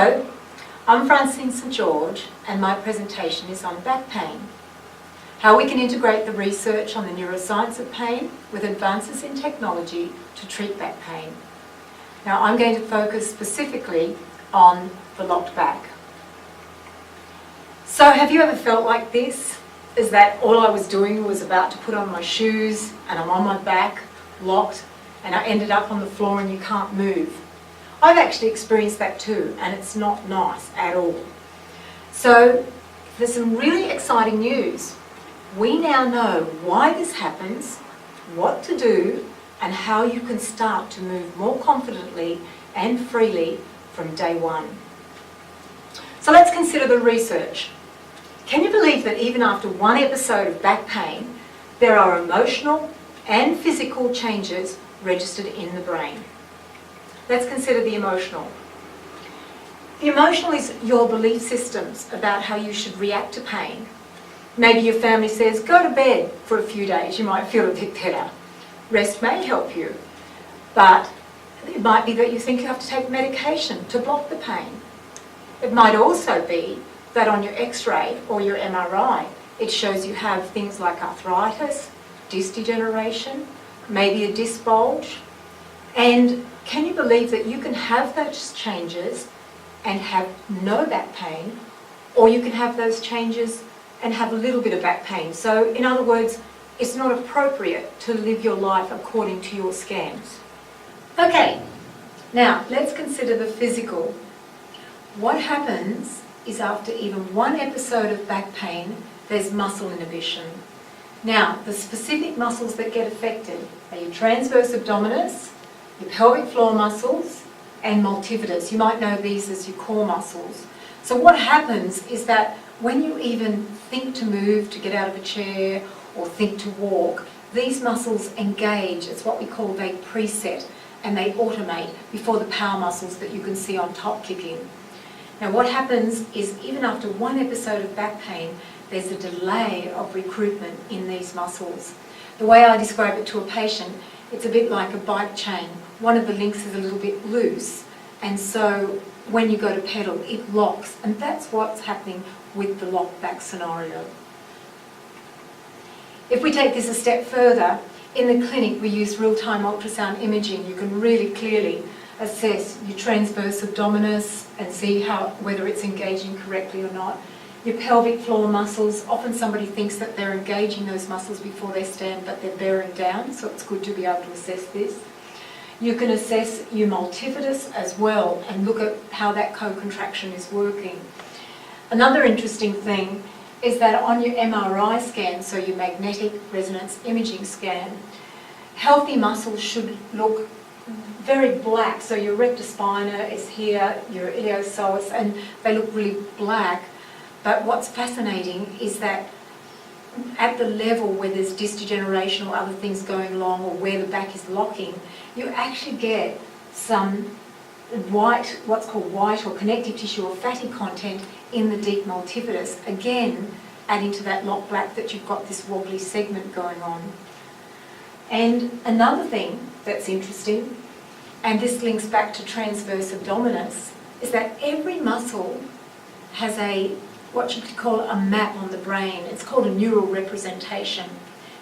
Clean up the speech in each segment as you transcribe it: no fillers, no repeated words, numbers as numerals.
Hello, I'm Francine St George and my presentation is on back pain. How we can integrate the research on the neuroscience of pain with advances in technology to treat back pain. Now I'm going to focus specifically on the locked back. So have you ever felt like this? Is that all I was doing was about to put on my shoes and I'm on my back, locked, and I ended up on the floor and you can't move? I've actually experienced that too, and it's not nice at all. So there's some really exciting news. We now know why this happens, what to do, and how you can start to move more confidently and freely from day one. So let's consider the research. Can you believe that even after one episode of back pain, there are emotional and physical changes registered in the brain? Let's consider the emotional. The emotional is your belief systems about how you should react to pain. Maybe your family says, go to bed for a few days, you might feel a bit better. Rest may help you, but it might be that you think you have to take medication to block the pain. It might also be that on your X-ray or your MRI, it shows you have things like arthritis, disc degeneration, maybe a disc bulge. And can you believe that you can have those changes and have no back pain, or you can have those changes and have a little bit of back pain? So in other words, it's not appropriate to live your life according to your scans. Okay, now let's consider the physical. What happens is after even one episode of back pain, there's muscle inhibition. Now, the specific muscles that get affected are your transverse abdominis, your pelvic floor muscles, and multifidus. You might know these as your core muscles. So what happens is that when you even think to move, to get out of a chair, or think to walk, these muscles engage. It's what we call they preset, and they automate before the power muscles that you can see on top kick in. Now what happens is even after one episode of back pain, there's a delay of recruitment in these muscles. The way I describe it to a patient, it's a bit like a bike chain. One of the links is a little bit loose, and so when you go to pedal, it locks, and that's what's happening with the locked back scenario. If we take this a step further, in the clinic we use real-time ultrasound imaging. You can really clearly assess your transverse abdominis and see whether it's engaging correctly or not. Your pelvic floor muscles, often somebody thinks that they're engaging those muscles before they stand, but they're bearing down, so it's good to be able to assess this. You can assess your multifidus as well and look at how that co-contraction is working. Another interesting thing is that on your MRI scan, so your magnetic resonance imaging scan, healthy muscles should look very black. So your rectus spina is here, your iliopsoas, and they look really black. But what's fascinating is that at the level where there's disc degeneration or other things going along, or where the back is locking, you actually get some white, what's called white or connective tissue or fatty content in the deep multifidus, again adding to that locked back that you've got this wobbly segment going on. And another thing that's interesting, and this links back to transverse abdominis, is that every muscle has what you could call a map on the brain. It's called a neural representation.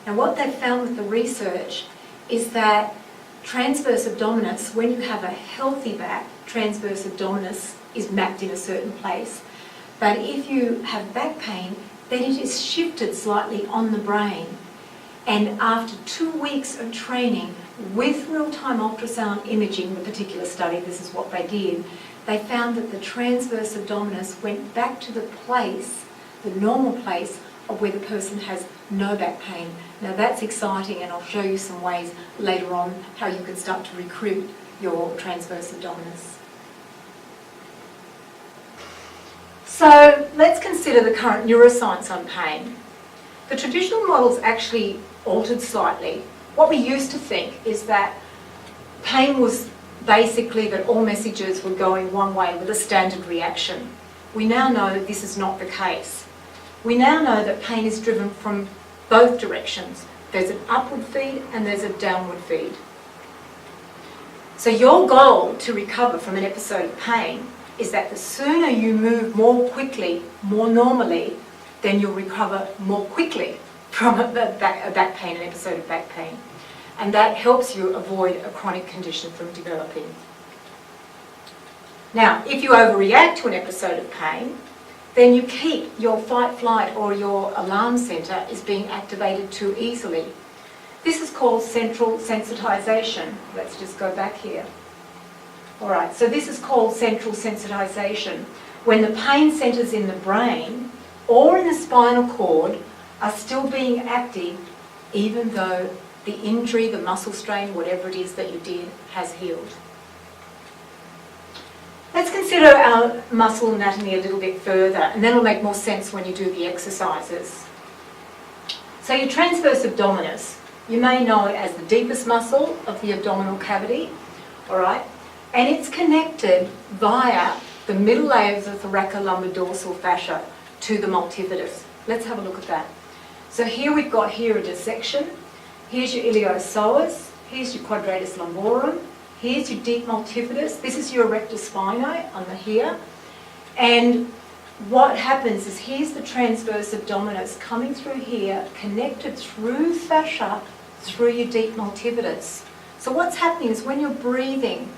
Now what they've found with the research is that transverse abdominis, when you have a healthy back, transverse abdominis is mapped in a certain place. But if you have back pain, then it is shifted slightly on the brain. And after 2 weeks of training with real-time ultrasound imaging, the particular study, this is what they did, they found that the transverse abdominis went back to the place, the normal place, of where the person has no back pain. Now that's exciting, and I'll show you some ways later on how you can start to recruit your transverse abdominis. So let's consider the current neuroscience on pain. The traditional model's actually altered slightly. What we used to think is that pain was basically that all messages were going one way with a standard reaction. We now know this is not the case. We now know that pain is driven from both directions. There's an upward feed and there's a downward feed. So your goal to recover from an episode of pain is that the sooner you move more quickly, more normally, then you'll recover more quickly from a back pain, an episode of back pain. And that helps you avoid a chronic condition from developing. Now, if you overreact to an episode of pain, then you keep your fight, flight, or your alarm centre is being activated too easily. This is called central sensitization. Let's just go back here. All right, so this is called central sensitization, when the pain centres in the brain or in the spinal cord are still being active, even though the injury, the muscle strain, whatever it is that you did, has healed. Let's consider our muscle anatomy a little bit further, and then it'll make more sense when you do the exercises. So your transverse abdominis, you may know it as the deepest muscle of the abdominal cavity, all right? And it's connected via the middle layer of the thoracolumbar-dorsal fascia to the multifidus. Let's have a look at that. So here we've got a dissection. Here's your iliopsoas. Here's your quadratus lumborum. Here's your deep multifidus. This is your rectus spinae under here. And what happens is here's the transverse abdominis coming through here, connected through fascia, through your deep multifidus. So what's happening is when you're breathing,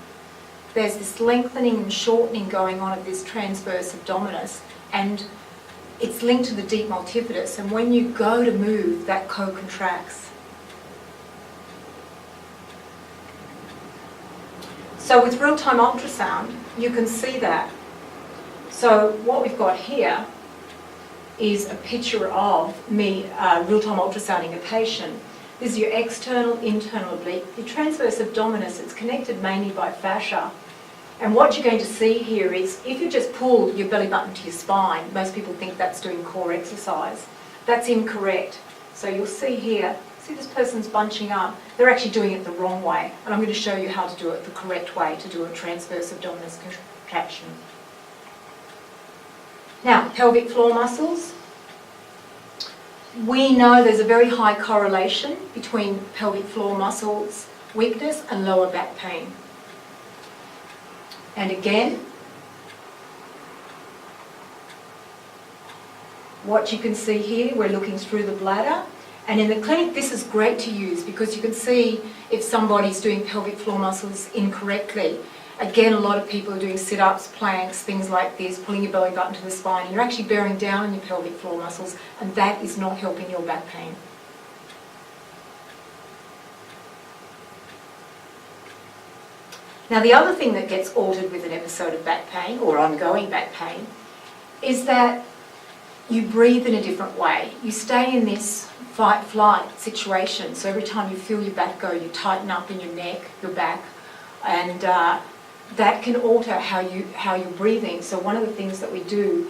there's this lengthening and shortening going on of this transverse abdominis, and it's linked to the deep multifidus, and when you go to move, that co-contracts. So with real-time ultrasound, you can see that. So what we've got here is a picture of me real-time ultrasounding a patient. This is your external, internal oblique. Your transverse abdominis, it's connected mainly by fascia. And what you're going to see here is, if you just pull your belly button to your spine, most people think that's doing core exercise. That's incorrect. So you'll see here, see this person's bunching up. They're actually doing it the wrong way. And I'm going to show you how to do it the correct way to do a transverse abdominis contraction. Now, pelvic floor muscles. We know there's a very high correlation between pelvic floor muscles weakness and lower back pain. And again, what you can see here, we're looking through the bladder. And in the clinic, this is great to use because you can see if somebody's doing pelvic floor muscles incorrectly. Again, a lot of people are doing sit-ups, planks, things like this, pulling your belly button to the spine. You're actually bearing down on your pelvic floor muscles, and that is not helping your back pain. Now, the other thing that gets altered with an episode of back pain, or ongoing back pain, is that you breathe in a different way. You stay in this fight-flight situation, so every time you feel your back go, you tighten up in your neck, your back, and that can alter how you're breathing. So one of the things that we do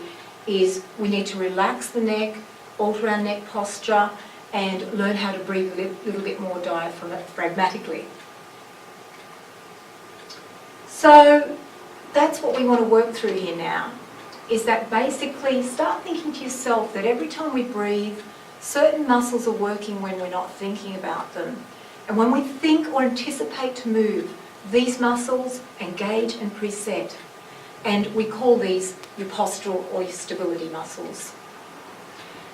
is we need to relax the neck, alter our neck posture, and learn how to breathe a little bit more diaphragmatically. So that's what we want to work through here now, is that basically start thinking to yourself that every time we breathe, certain muscles are working when we're not thinking about them. And when we think or anticipate to move, these muscles engage and preset. And we call these your postural or your stability muscles.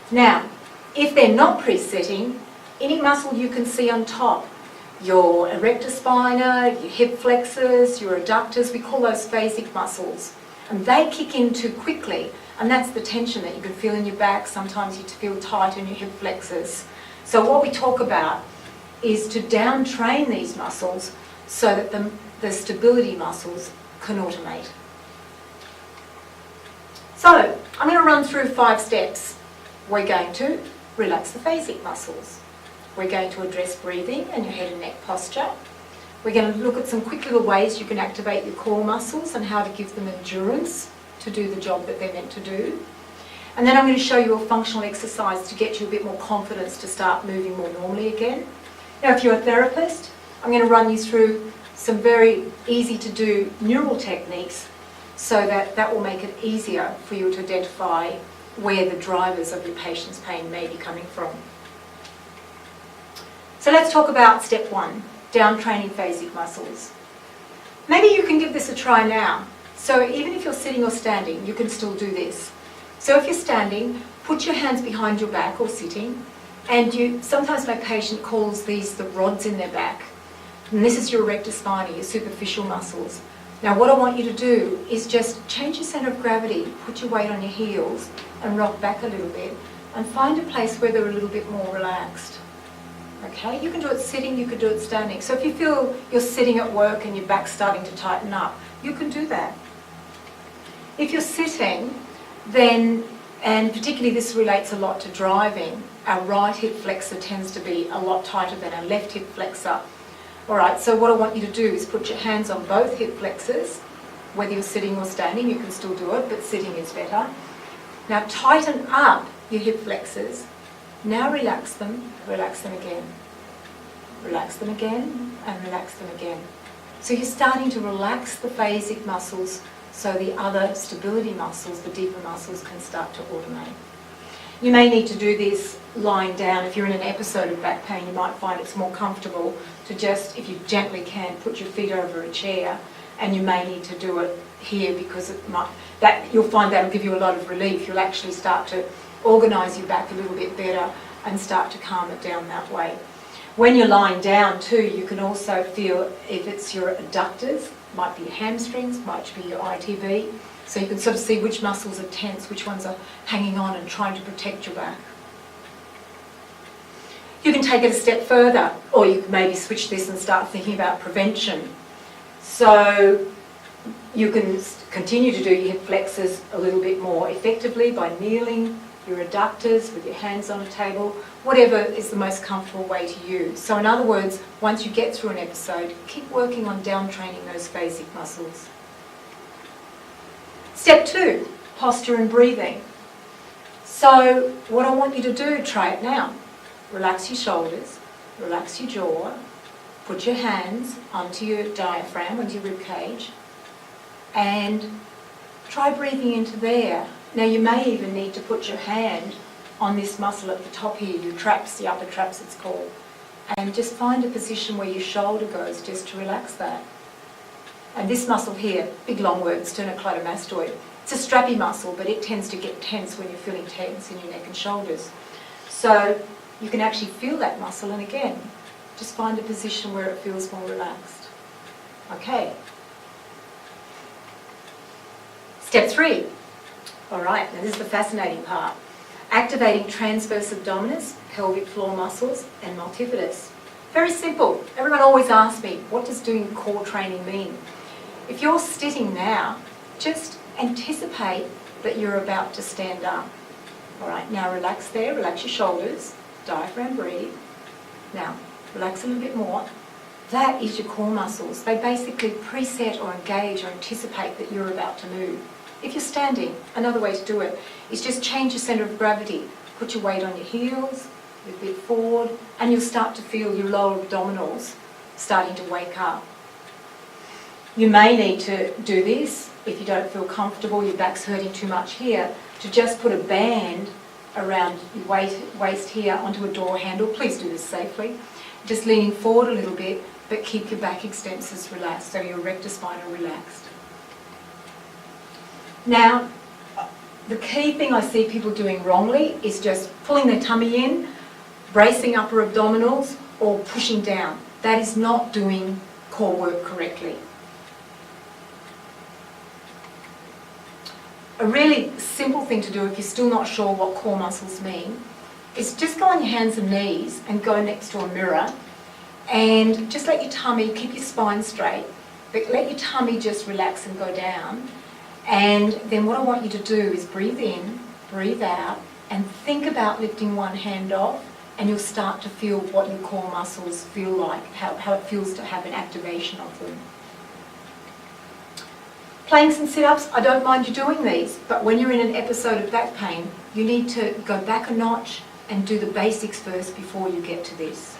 Now, if they're not presetting, any muscle you can see on top, your erector spina, your hip flexors, your adductors, we call those phasic muscles. And they kick in too quickly, and that's the tension that you can feel in your back. Sometimes you feel tight in your hip flexors. So what we talk about is to down-train these muscles so that the stability muscles can automate. So I'm going to run through 5 steps. We're going to relax the phasic muscles. We're going to address breathing and your head and neck posture. We're going to look at some quick little ways you can activate your core muscles and how to give them endurance to do the job that they're meant to do. And then I'm going to show you a functional exercise to get you a bit more confidence to start moving more normally again. Now, if you're a therapist, I'm going to run you through some very easy to do neural techniques so that will make it easier for you to identify where the drivers of your patient's pain may be coming from. So let's talk about step 1, down training phasic muscles. Maybe you can give this a try now. So even if you're sitting or standing, you can still do this. So if you're standing, put your hands behind your back or sitting, and sometimes my patient calls these the rods in their back. And this is your erector spinae, your superficial muscles. Now what I want you to do is just change your centre of gravity, put your weight on your heels and rock back a little bit and find a place where they're a little bit more relaxed. Okay, you can do it sitting, you can do it standing. So if you feel you're sitting at work and your back's starting to tighten up, you can do that. If you're sitting, then, and particularly this relates a lot to driving, our right hip flexor tends to be a lot tighter than our left hip flexor. All right, so what I want you to do is put your hands on both hip flexors. Whether you're sitting or standing, you can still do it, but sitting is better. Now tighten up your hip flexors. Now relax them again. Relax them again, and relax them again. So you're starting to relax the phasic muscles so the other stability muscles, the deeper muscles, can start to automate. You may need to do this lying down. If you're in an episode of back pain, you might find it's more comfortable to just, if you gently can, put your feet over a chair, and you may need to do it here because you'll find that'll give you a lot of relief. You'll actually start to organise your back a little bit better and start to calm it down that way. When you're lying down too, you can also feel if it's your adductors, might be your hamstrings, might be your ITV, so you can sort of see which muscles are tense, which ones are hanging on and trying to protect your back. You can take it a step further, or you can maybe switch this and start thinking about prevention. So you can continue to do your hip flexors a little bit more effectively by kneeling, your adductors with your hands on a table, whatever is the most comfortable way to use. So in other words, once you get through an episode, keep working on down-training those phasic muscles. Step 2, posture and breathing. So what I want you to do, try it now. Relax your shoulders, relax your jaw, put your hands onto your diaphragm, onto your rib cage, and try breathing into there. Now you may even need to put your hand on this muscle at the top here, your traps, the upper traps it's called, and just find a position where your shoulder goes just to relax that. And this muscle here, big long word, sternocleidomastoid, it's a strappy muscle, but it tends to get tense when you're feeling tense in your neck and shoulders. So you can actually feel that muscle, and again, just find a position where it feels more relaxed. Okay. Step 3. All right, now this is the fascinating part. Activating transverse abdominis, pelvic floor muscles, and multifidus. Very simple. Everyone always asks me, what does doing core training mean? If you're sitting now, just anticipate that you're about to stand up. All right, now relax there, relax your shoulders, diaphragm, breathe. Now, relax a little bit more. That is your core muscles. They basically preset or engage or anticipate that you're about to move. If you're standing, another way to do it is just change your centre of gravity. Put your weight on your heels, a bit forward, and you'll start to feel your lower abdominals starting to wake up. You may need to do this if you don't feel comfortable, your back's hurting too much here, to just put a band around your waist here onto a door handle. Please do this safely. Just leaning forward a little bit, but keep your back extensors relaxed, so your erector spine are relaxed. Now, the key thing I see people doing wrongly is just pulling their tummy in, bracing upper abdominals, or pushing down. That is not doing core work correctly. A really simple thing to do if you're still not sure what core muscles mean is just go on your hands and knees and go next to a mirror and just let your tummy, keep your spine straight, but let your tummy just relax and go down. And then what I want you to do is breathe in, breathe out, and think about lifting one hand off, and you'll start to feel what your core muscles feel like, how it feels to have an activation of them. Planks and sit-ups, I don't mind you doing these, but when you're in an episode of back pain, you need to go back a notch and do the basics first before you get to this.